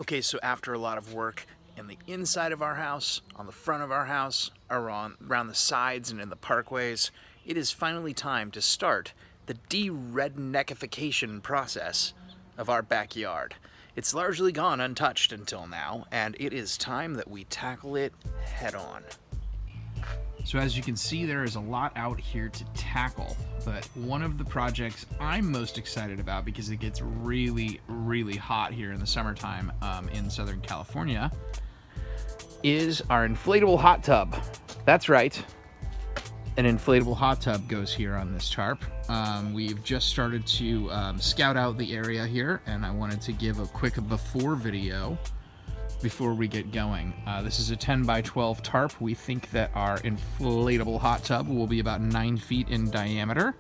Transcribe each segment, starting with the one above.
Okay, so after a lot of work in the inside of our house, on the front of our house, around the sides and in the parkways, it is finally time to start the de-redneckification process of our backyard. It's largely gone untouched until now, and it is time that we tackle it head on. So as you can see, there is a lot out here to tackle, but one of the projects I'm most excited about, because it gets really, really hot here in the summertime in Southern California, is our inflatable hot tub. That's right, an inflatable hot tub goes here on this tarp. We've just started to scout out the area here, and I wanted to give a quick before video before we get going. This is a 10 by 12 tarp. We think that our inflatable hot tub will be about 9 feet in diameter,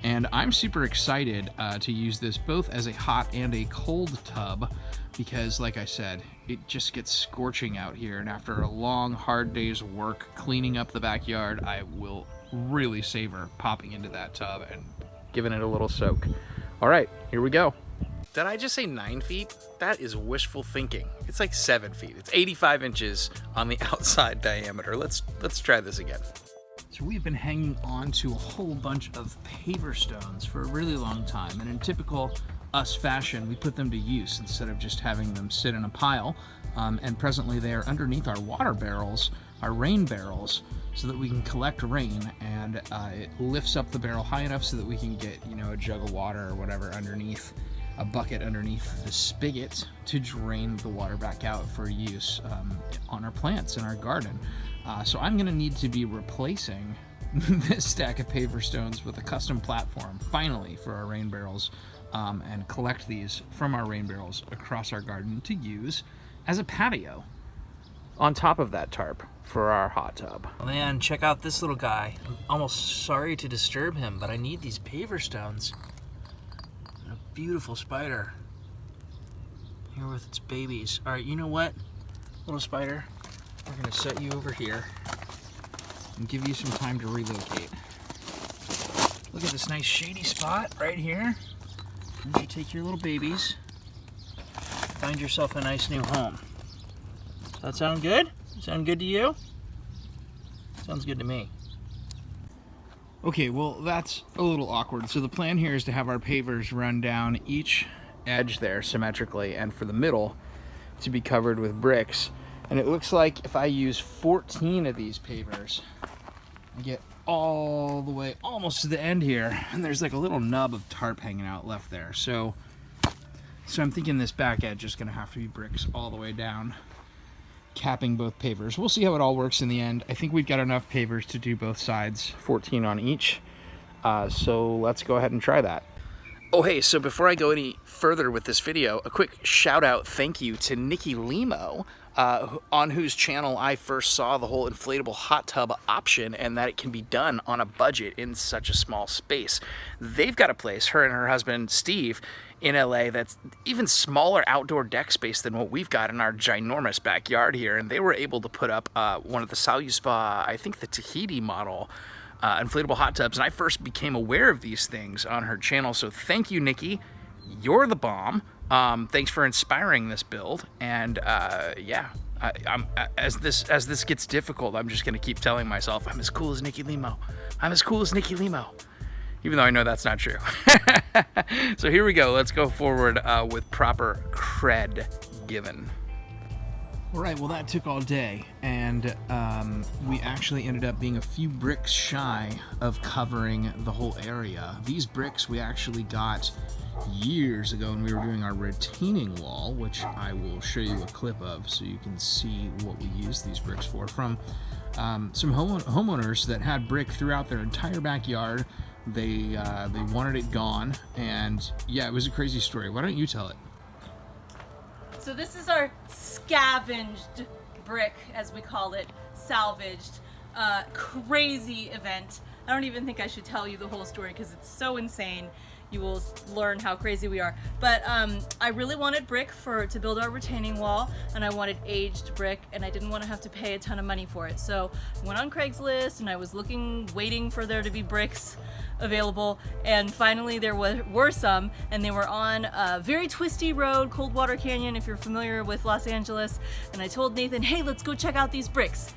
and I'm super excited to use this both as a hot and a cold tub, because like I said, it just gets scorching out here, and after a long hard day's work cleaning up the backyard, I will really savor popping into that tub and giving it a little soak. All right, here we go. Did I just say 9 feet? That is wishful thinking. It's like 7 feet. It's 85 inches on the outside diameter. Let's try this again. So we've been hanging on to a whole bunch of paver stones for a really long time, and in typical us fashion, we put them to use instead of just having them sit in a pile. And presently they are underneath our water barrels, our rain barrels, so that we can collect rain, and it lifts up the barrel high enough so that we can get, you know, a jug of water or whatever underneath, a bucket underneath the spigot to drain the water back out for use on our plants in our garden. So I'm going to need to be replacing this stack of paver stones with a custom platform, finally, for our rain barrels, and collect these from our rain barrels across our garden to use as a patio on top of that tarp for our hot tub. Oh man, check out this little guy. I'm almost sorry to disturb him, but I need these paver stones. A beautiful spider here with its babies. All right, you know what, little spider? We're gonna set you over here and give you some time to relocate. Look at this nice shady spot right here. You should take your little babies, find yourself a nice new home. Does that sound good? Sound good to you? Sounds good to me. Okay, well, that's a little awkward. So the plan here is to have our pavers run down each edge there symmetrically, and for the middle to be covered with bricks. And it looks like if I use 14 of these pavers, I get all the way almost to the end here, and there's like a little nub of tarp hanging out left there. So I'm thinking this back edge is gonna have to be bricks all the way down, capping both pavers. We'll see how it all works in the end. I think we've got enough pavers to do both sides, 14 on each. So let's go ahead and try that. Oh hey, so before I go any further with this video, a quick shout out thank you to Nikki Limo, on whose channel I first saw the whole inflatable hot tub option, and that it can be done on a budget in such a small space. They've got a place, her and her husband Steve, in LA that's even smaller outdoor deck space than what we've got in our ginormous backyard here, and they were able to put up one of the Saluspa, I think the Tahiti model, inflatable hot tubs, and I first became aware of these things on her channel. So thank you, Nikki. You're the bomb. Thanks for inspiring this build, and yeah, as this gets difficult, I'm just gonna keep telling myself I'm as cool as Nikki Limo. I'm as cool as Nikki Limo, even though I know that's not true. So here we go. Let's go forward with proper cred given. All right, well that took all day, and we actually ended up being a few bricks shy of covering the whole area. These bricks we actually got years ago when we were doing our retaining wall, which I will show you a clip of so you can see what we used these bricks for, from some homeowners that had brick throughout their entire backyard. They wanted it gone, and yeah, it was a crazy story. Why don't you tell it? So this is our scavenged brick, as we call it, salvaged. Crazy event. I don't even think I should tell you the whole story because it's so insane. you will learn how crazy we are. But I really wanted brick to build our retaining wall, and I wanted aged brick, and I didn't want to have to pay a ton of money for it. So I went on Craigslist, and I was waiting for there to be bricks available, and finally there were some, and they were on a very twisty road, Coldwater Canyon, if you're familiar with Los Angeles. And I told Nathan, hey, let's go check out these bricks.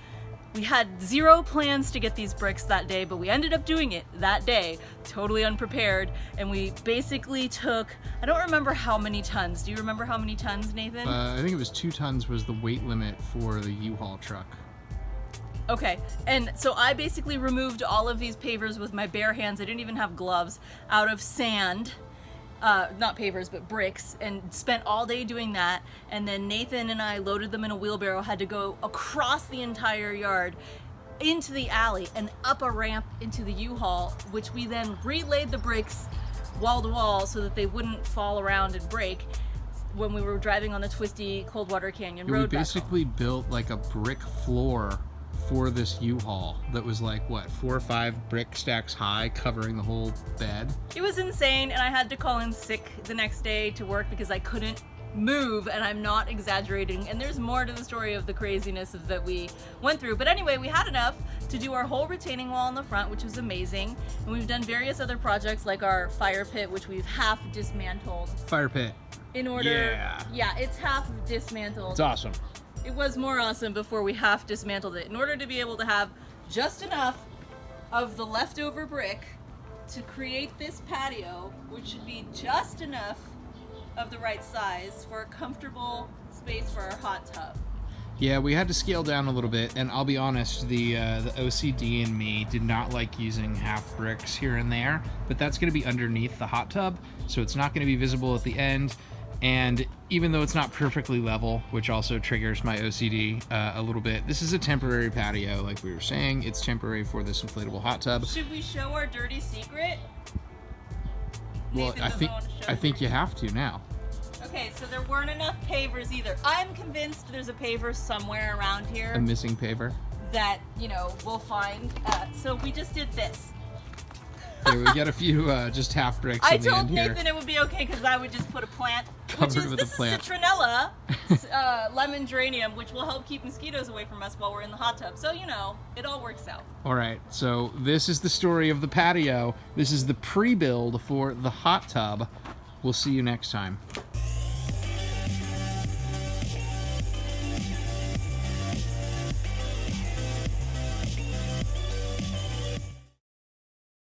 We had zero plans to get these bricks that day, but we ended up doing it that day, totally unprepared. And we basically took, I don't remember how many tons. Do you remember how many tons, Nathan? I think it was 2 tons was the weight limit for the U-Haul truck. Okay, and so I basically removed all of these pavers with my bare hands. I didn't even have gloves, out of sand. Not pavers, but bricks, and spent all day doing that. And then Nathan and I loaded them in a wheelbarrow, had to go across the entire yard into the alley and up a ramp into the U-Haul, which we then relayed the bricks wall to wall so that they wouldn't fall around and break when we were driving on the twisty Coldwater Canyon road. We basically built like a brick floor for this U-Haul that was like, what, 4 or 5 brick stacks high, covering the whole bed. It was insane, and I had to call in sick the next day to work because I couldn't move, and I'm not exaggerating. And there's more to the story of the craziness that we went through. But anyway, we had enough to do our whole retaining wall in the front, which was amazing. And we've done various other projects like our fire pit, which we've half dismantled. Fire pit. In order, yeah, it's half dismantled. It's awesome. It was more awesome before we half dismantled it, in order to be able to have just enough of the leftover brick to create this patio, which should be just enough of the right size for a comfortable space for our hot tub. Yeah, we had to scale down a little bit, and I'll be honest, the OCD in me did not like using half bricks here and there, but that's going to be underneath the hot tub, so it's not going to be visible at the end. And even though it's not perfectly level, which also triggers my OCD a little bit, this is a temporary patio, like we were saying. It's temporary for this inflatable hot tub. Should we show our dirty secret? Well, Nathan, I think you have to now. Okay, so there weren't enough pavers either. I'm convinced there's a paver somewhere around here. A missing paver. That, we'll find. So we just did this. Yeah, we got a few just half bricks I in the told end here. Nathan it would be okay because I would just put a plant. Covered with this a plant. is citronella, lemon geranium, which will help keep mosquitoes away from us while we're in the hot tub. So, it all works out. All right, so this is the story of the patio. This is the pre-build for the hot tub. We'll see you next time.